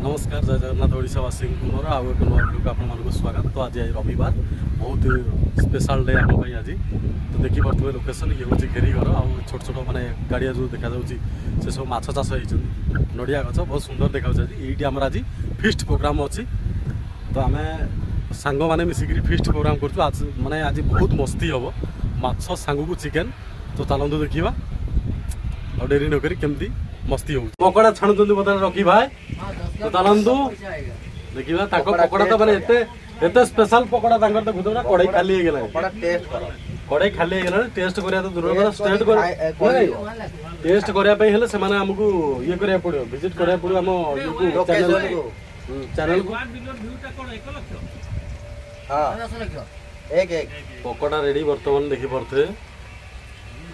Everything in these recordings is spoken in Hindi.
नमस्कार जय जगन्नाथ ओडावासी मोर आउ एक नुआ भिडियो को आपको स्वागत। तो आज रविवार बहुत स्पेशल डे आम आज तो देखी पारे लोकेशन ये हूँ घेरीघर आ छोट छोट मैंने गाड़िया जो देखा से सब माछ चाष होती नड़िया गच बहुत सुंदर देखा ये आम आज फिस्ट प्रोग्राम अच्छी। तो आम सांग मैंने मिसिक फिस्ट प्रोग्राम कर आज माने आज बहुत मस्ती हम माछ सांग को चिकेन। तो चलतु देखा और डेरी नक केमती मस्ती हो पकड़ा छाणुंट बता रखी भाई। तो चलतु देखा पकड़ा तो मैंने एत स्पेशल पकड़ा तो भूत कड़ाई खाली कड़ाई खाली टेस्ट करा तो दूर टेस्ट करने से आमको ये करा पड़ो विजिट करा पड़ो आम चैनल को पकड़ा रेडी बर्तमान देखी पारे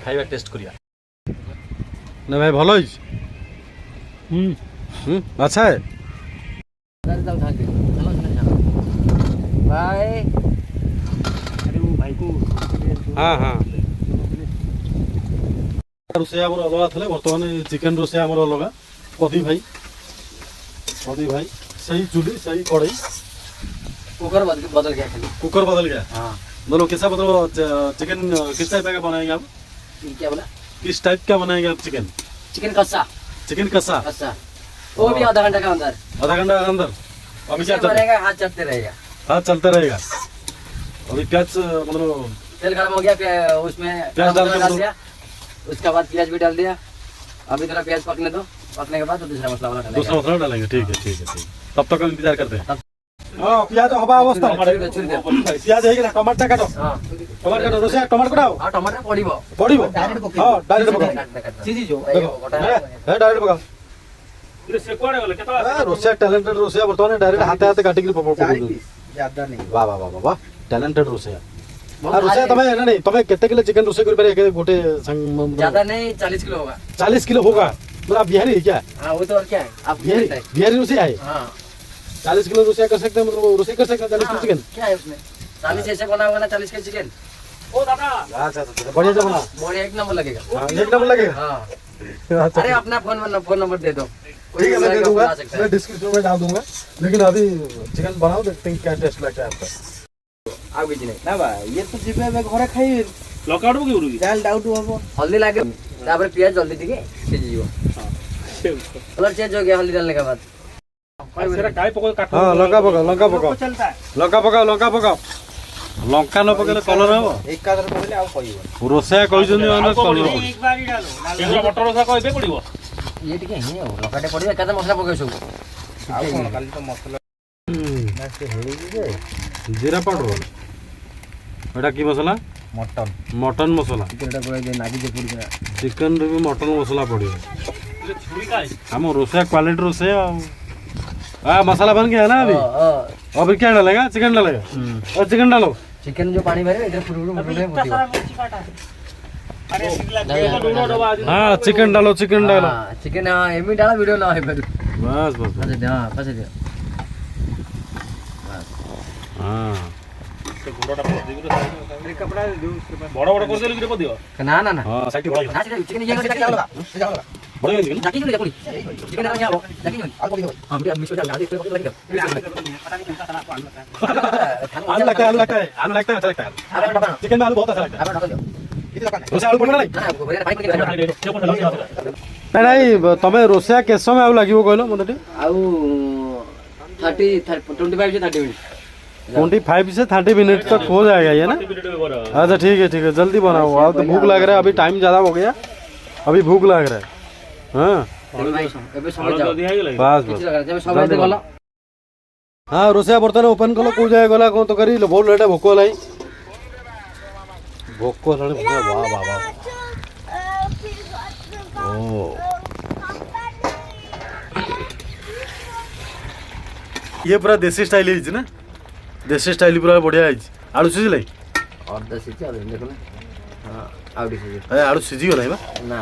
खाଇବା टेस्ट करिया ना भाई भल अच्छा है हाँ हाँ रोसे अलग थे बर्तमान चिकेन रोसे अलग कदी भाई सही चूल्ही सही कड़ाई कुकर बदल गया हाँ बोलो कैसा मतलब चिकन किस टाइप का बनाएंगे आप? क्या बोला किस टाइप का बनाएंगे आप चिकन? चिकन कसा वो भी आधा घंटा का अंदर अभी क्या बनेगा? हाथ चलते रहेगा अभी प्याज मतलब तेल गर्म हो गया उसमें प्याज डाल दिया उसके बाद प्याज भी डाल दिया। अभी थोड़ा प्याज पकने दो पकने के बाद तो दूसरा मसाला डालेंगे ठीक है तब तक हम इंतजार करते हैं। प्याज हवा अवस्था प्याज है टमाटर काटो टमाटर रोसे टमाटर काटो टमाटर पड़िबो डायरेक्ट पकाओ डायरेक्ट पकाओ रोसे टैलेंटेड रोसे बर्तमान डायरेक्ट हाथे काटी ज्यादा नहीं वाह टैलेंटेड रोसे रोसे तमे नहीं तमे केते किलो चिकन रोसे कर पारे गोटे ज्यादा नहीं 40 किलो होगा 40 किलो होगा। मतलब आप बिहारी है क्या? हां वो तो और क्या है आप बिहारी रोसे है। हां 40 किलो रोसे कर सकते हैं मतलब रोसे कर सकते हैं 40 किलो चिकन क्या है उसमें 40 ऐसे बना होगा ना 40 के चिकन ओ दादा अच्छा बढ़िया से बना बढ़िया एक नंबर लगेगा। हां एक नंबर लगेगा। हां अरे अपना फोन नंबर दे दो ठीक है मैं दे दूंगा मैं डिस्क्रिप्शन में डाल दूंगा। लेकिन अभी चिकन बनाओ देखते हैं क्या टेस्ट लगता है आपका। आगे जी नहीं ना भाई ये तो जीवे में घरे खाई लॉकआउट के उरुगी डाल डाउट हो हल्दी लागे तापर प्याज जल्दी ठीक है सीजीओ। हां कलर चेंज हो गया हल्दी डालने के बाद सेरा काय पको काटो। हां लंका पकाओ चलता है लंका पकाओ लंका न पकेले कलर हो एक का दर पकेले आ कहिबो रोसे कहिजनी माने कलर एक बारी डालो केंद्र मटर रोसा कहबे पड़िबो ये ठीक है लंकाटे पड़िबो एका मसला पके सब आ कोन खाली तो मसला नेक्स्ट हेई जे जीरा पाउडर एटा की मसला मटन मसला चिकनटा कोइ दे नागी जे पुरी चिकन रे भी मटन मसला पड़िबो ये छुरी का हम रोसे क्वालिटी रोसे मसाला बन गया ना अभी अभी क्या डालेगा? चिकन डालेगा और चिकन डालो चिकन जो पानी भरे इधर फुरुरु मुरुले होती है। हाँ चिकन डालो चिकन हां एमी डाला वीडियो ना है फिर बस अच्छा हां बस दे हां तो गुड़ाटा पड़ दे कपड़ा दे उसके बाद बड़ा कर दे लेके दियो ना हां साइड बड़ा ना चिकन ये क्या होगा बड़ा चिकन जाकी जो देखो चिकन ना क्या हो जाकी हां भी मिक्स डाल दे फिर लग आलू लगता है अच्छा लगता है चिकन में आलू बहुत अच्छा लगता है रोसे आलू पड़ना नहीं तमे रोसे के समय आलू लागिवो कहलो मते आउ 25 से 30 मिनट 25 से 30 मिनट तक हो जाएगा ये ना? अच्छा ठीक है जल्दी बनाओ अब तो भूख लग रहा है अभी टाइम ज़्यादा हो गया अभी भूख लग रहा है। हाँ बस हाँ रोसे बर्तन ओपन कलो कौ जाए गला कौन तो करी बहुत लेट भोक लाई भोक वाह ओ ये पूरा देसी स्टाइल है ना? देसी स्टाइल पूरा बढ़िया है। आलू सिझिले और देसी चल देखो ना हां आउडी सिझि ए आलू सिझि गला बा ना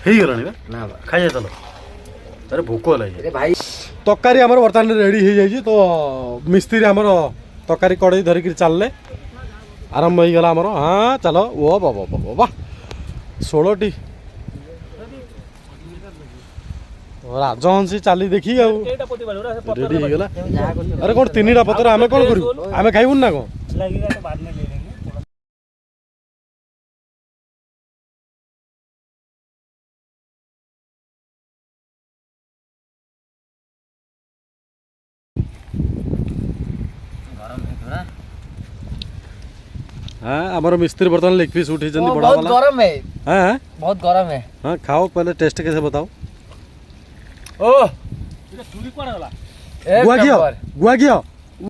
हेई गलानी बा ना बा खाइ चलो अरे भोक लाई अरे भाई तकारी हमर वर्तमान रेडी हो जाई तो मिस्त्री हमर तकारी कड़ई धरिक चलले आरंभ हो गला हमर। हां चलो ओ बाबा 16टी राजहंसी चाली देखी आ एटा पोती बालू रे रेडी हो गेला अरे कोन तीनटा पतर आमे कोन करू आमे खाइबुन ना को लगेगा तो बाद में ले लेंगे गरम है थोड़ा हां हमर मिस्त्री बर्तन लेग पीस उठी जंदी बड़ा बहुत वाला गरम है हां बहुत गरम है हां खाओ पहले टेस्ट कैसे बताओ ओ इटा चूड़ी कोन होला एक गुआ नंबर गया